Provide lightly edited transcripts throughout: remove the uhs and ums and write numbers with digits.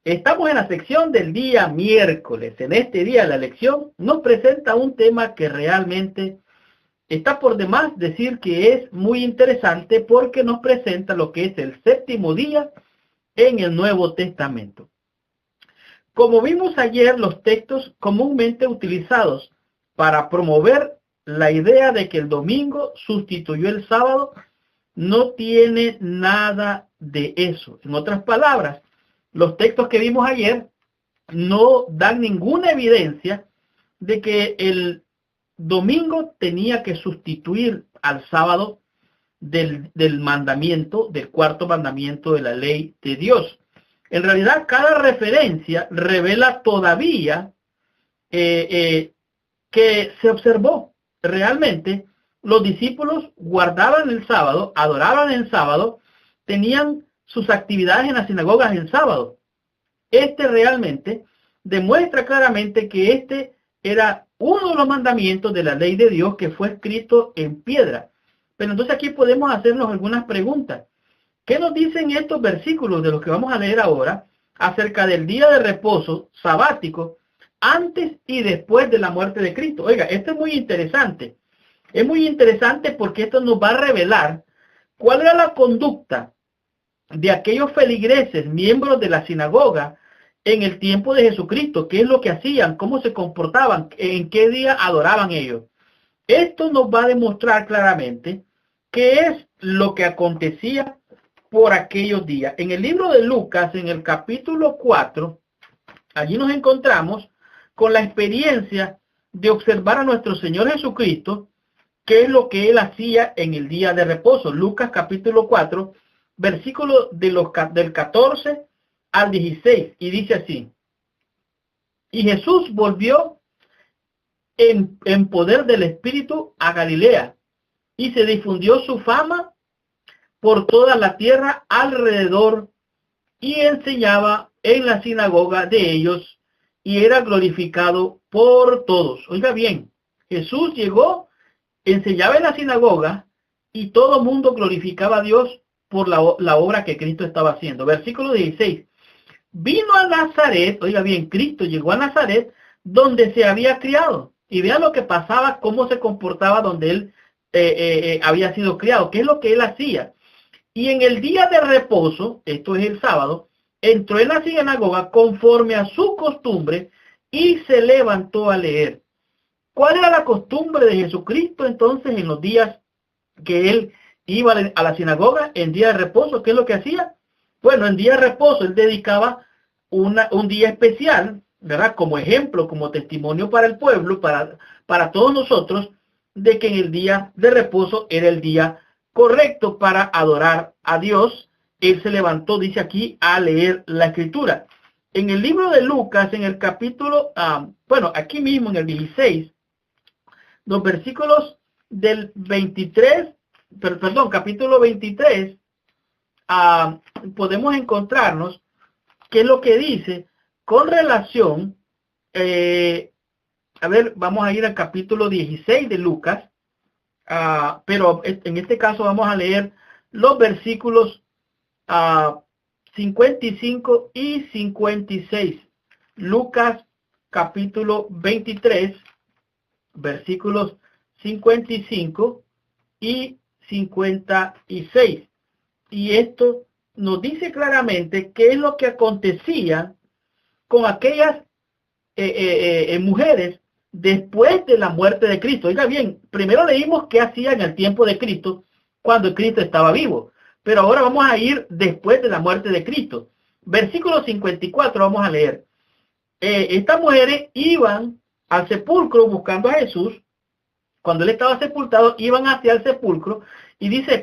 Estamos en la sección del día miércoles. En este día la lección nos presenta un tema que realmente está por demás decir que es muy interesante porque nos presenta lo que es el séptimo día en el Nuevo Testamento. Como vimos ayer, los textos comúnmente utilizados para promover la idea de que el domingo sustituyó el sábado no tiene nada de eso. En otras palabras, los textos que vimos ayer no dan ninguna evidencia de que el domingo tenía que sustituir al sábado del mandamiento, del cuarto mandamiento de la ley de Dios. En realidad, cada referencia revela todavía que se observó realmente. Los discípulos guardaban el sábado, adoraban el sábado, tenían sus actividades en las sinagogas el sábado. Este realmente demuestra claramente que este era uno de los mandamientos de la ley de Dios que fue escrito en piedra. Pero entonces aquí podemos hacernos algunas preguntas. ¿Qué nos dicen estos versículos de los que vamos a leer ahora acerca del día de reposo sabático antes y después de la muerte de Cristo? Oiga, esto es muy interesante. Es muy interesante porque esto nos va a revelar cuál era la conducta de aquellos feligreses, miembros de la sinagoga, en el tiempo de Jesucristo. ¿Qué es lo que hacían? ¿Cómo se comportaban? ¿En qué día adoraban ellos? Esto nos va a demostrar claramente qué es lo que acontecía por aquellos días. En el libro de Lucas, en el capítulo 4, allí nos encontramos con la experiencia de observar a nuestro Señor Jesucristo, qué es lo que Él hacía en el día de reposo. Lucas capítulo 4, versículo del 14 al 16, y dice así: y Jesús volvió en poder del Espíritu a Galilea, y se difundió su fama por toda la tierra alrededor, y enseñaba en la sinagoga de ellos, y era glorificado por todos. Oiga bien, Jesús llegó, enseñaba en la sinagoga, y todo el mundo glorificaba a Dios por la obra que Cristo estaba haciendo. Versículo 16. Vino a Nazaret, oiga bien, Cristo llegó a Nazaret, donde se había criado. Y vean lo que pasaba, cómo se comportaba donde él había sido criado, qué es lo que él hacía. Y en el día de reposo, esto es el sábado, entró en la sinagoga conforme a su costumbre y se levantó a leer. ¿Cuál era la costumbre de Jesucristo entonces en los días que él iba a la sinagoga? En día de reposo, ¿qué es lo que hacía? Bueno, en día de reposo él dedicaba un día especial, ¿verdad? Como ejemplo, como testimonio para el pueblo, para todos nosotros, de que en el día de reposo era el día correcto para adorar a Dios. Él se levantó, dice aquí, a leer la Escritura. En el libro de Lucas, en el capítulo, aquí mismo en el 16, los versículos del 23, capítulo 23, podemos encontrarnos qué es lo que dice con relación, vamos a ir al capítulo 16 de Lucas, pero en este caso vamos a leer los versículos 55 y 56. Lucas capítulo 23, versículos 55 y 56. Y esto nos dice claramente qué es lo que acontecía con aquellas mujeres después de la muerte de Cristo. Oiga bien, primero leímos qué hacía en el tiempo de Cristo cuando Cristo estaba vivo. Pero ahora vamos a ir después de la muerte de Cristo. Versículo 54 vamos a leer. Estas mujeres iban al sepulcro buscando a Jesús. Cuando él estaba sepultado, iban hacia el sepulcro. Y dice,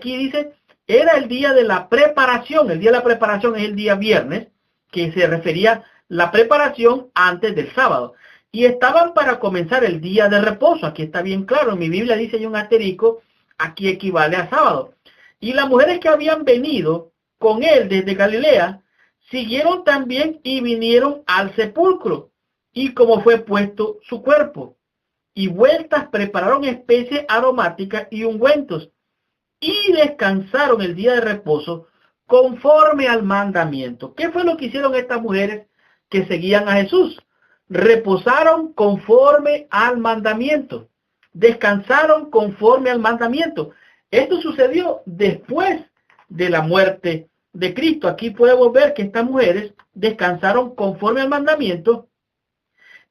era el día de la preparación. El día de la preparación es el día viernes, que se refería la preparación antes del sábado. Y estaban para comenzar el día de reposo. Aquí está bien claro. En mi Biblia dice hay un asterisco. Aquí equivale a sábado. Y las mujeres que habían venido con él desde Galilea, siguieron también y vinieron al sepulcro. Y como fue puesto su cuerpo. Y vueltas prepararon especies aromáticas y ungüentos. Y descansaron el día de reposo conforme al mandamiento. ¿Qué fue lo que hicieron estas mujeres que seguían a Jesús? Reposaron conforme al mandamiento. Descansaron conforme al mandamiento. Esto sucedió después de la muerte de Cristo. Aquí podemos ver que estas mujeres descansaron conforme al mandamiento.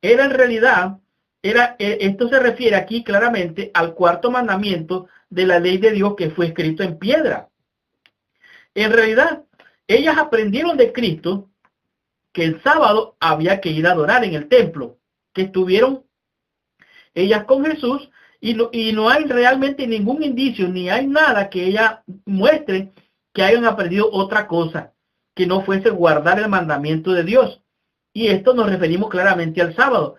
Era en realidad, esto se refiere aquí claramente al cuarto mandamiento de la ley de Dios que fue escrito en piedra. En realidad, ellas aprendieron de Cristo que el sábado había que ir a adorar en el templo, que estuvieron ellas con Jesús, y no hay realmente ningún indicio, ni hay nada que ellas muestren que hayan aprendido otra cosa, que no fuese guardar el mandamiento de Dios. Y esto nos referimos claramente al sábado.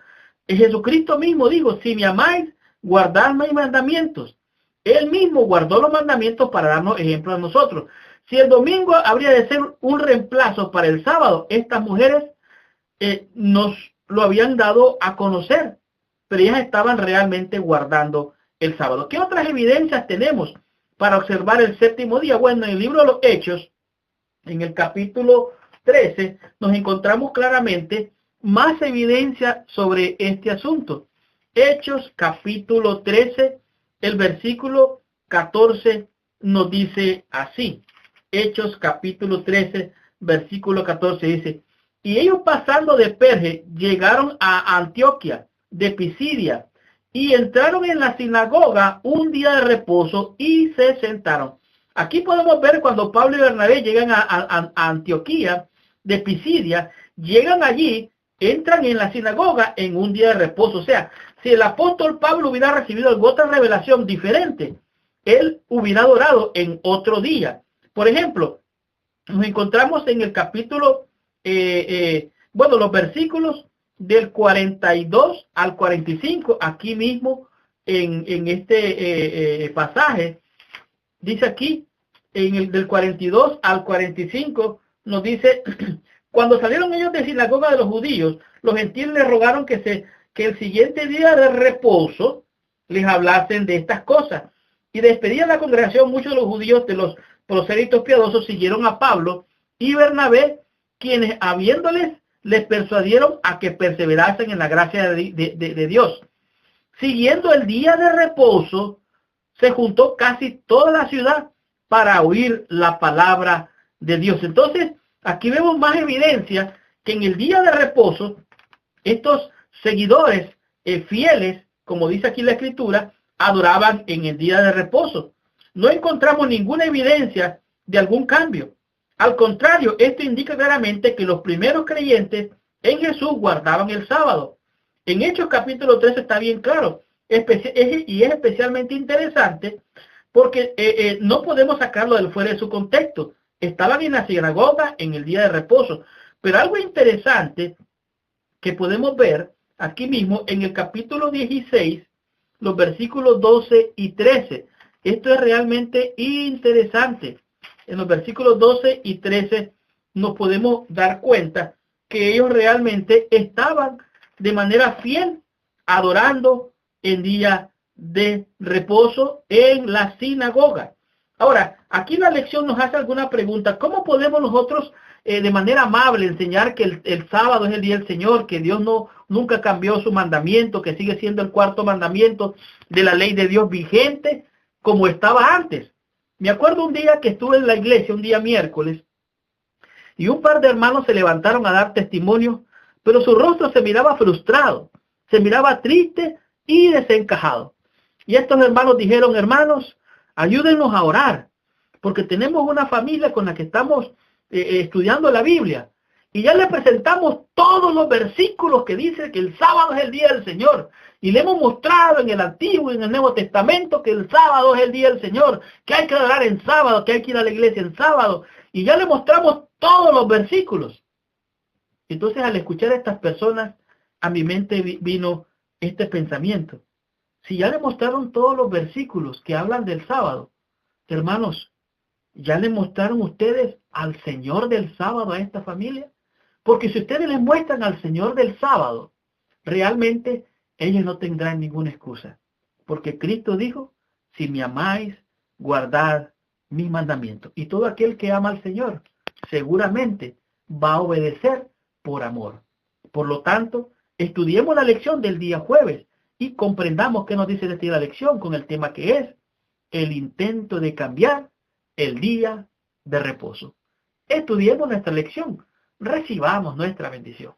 Jesucristo mismo dijo, si me amáis, guardad mis mandamientos. Él mismo guardó los mandamientos para darnos ejemplo a nosotros. Si el domingo habría de ser un reemplazo para el sábado, estas mujeres nos lo habían dado a conocer, pero ellas estaban realmente guardando el sábado. ¿Qué otras evidencias tenemos para observar el séptimo día? Bueno, en el libro de los Hechos, en el capítulo 13, nos encontramos claramente más evidencia sobre este asunto. Hechos capítulo 13, el versículo 14 nos dice así. Hechos capítulo 13, versículo 14 dice, y ellos pasando de Perge llegaron a Antioquía de Pisidia y entraron en la sinagoga un día de reposo y se sentaron. Aquí podemos ver cuando Pablo y Bernabé llegan a Antioquía de Pisidia, llegan allí, entran en la sinagoga en un día de reposo. O sea, si el apóstol Pablo hubiera recibido alguna otra revelación diferente, él hubiera adorado en otro día. Por ejemplo, nos encontramos en el capítulo, los versículos del 42 al 45, aquí mismo en este pasaje, dice aquí, en el del 42 al 45, nos dice, cuando salieron ellos de sinagoga de los judíos, los gentiles les rogaron que el siguiente día de reposo les hablasen de estas cosas. Y despedían la congregación, muchos de los judíos de los prosélitos piadosos siguieron a Pablo y Bernabé, quienes habiéndoles les persuadieron a que perseverasen en la gracia de Dios. Siguiendo el día de reposo, se juntó casi toda la ciudad para oír la palabra de Dios. Entonces, aquí vemos más evidencia que en el día de reposo, estos seguidores fieles, como dice aquí la Escritura, adoraban en el día de reposo. No encontramos ninguna evidencia de algún cambio. Al contrario, esto indica claramente que los primeros creyentes en Jesús guardaban el sábado. En Hechos capítulo 13 está bien claro, y es especialmente interesante porque no podemos sacarlo del fuera de su contexto. Estaban en la sinagoga en el día de reposo. Pero algo interesante que podemos ver aquí mismo en el capítulo 16, los versículos 12 y 13. Esto es realmente interesante. En los versículos 12 y 13 nos podemos dar cuenta que ellos realmente estaban de manera fiel adorando en día de reposo en la sinagoga. Ahora, aquí la lección nos hace alguna pregunta. ¿Cómo podemos nosotros de manera amable enseñar que el sábado es el día del Señor, que Dios nunca cambió su mandamiento, que sigue siendo el cuarto mandamiento de la ley de Dios vigente como estaba antes? Me acuerdo un día que estuve en la iglesia, un día miércoles, y un par de hermanos se levantaron a dar testimonio, pero su rostro se miraba frustrado, se miraba triste y desencajado. Y estos hermanos dijeron, hermanos, ayúdennos a orar, porque tenemos una familia con la que estamos estudiando la Biblia, y ya le presentamos todos los versículos que dicen que el sábado es el día del Señor, y le hemos mostrado en el Antiguo y en el Nuevo Testamento que el sábado es el día del Señor, que hay que adorar en sábado, que hay que ir a la iglesia en sábado, y ya le mostramos todos los versículos. Entonces, al escuchar a estas personas, a mi mente vino este pensamiento. Si ya le mostraron todos los versículos que hablan del sábado, hermanos, ¿ya le mostraron ustedes al Señor del sábado a esta familia? Porque si ustedes les muestran al Señor del sábado, realmente ellos no tendrán ninguna excusa. Porque Cristo dijo, si me amáis, guardad mis mandamientos. Y todo aquel que ama al Señor seguramente va a obedecer por amor. Por lo tanto, estudiemos la lección del día jueves y comprendamos qué nos dice la lección con el tema que es el intento de cambiar el día de reposo. Estudiemos nuestra lección, recibamos nuestra bendición.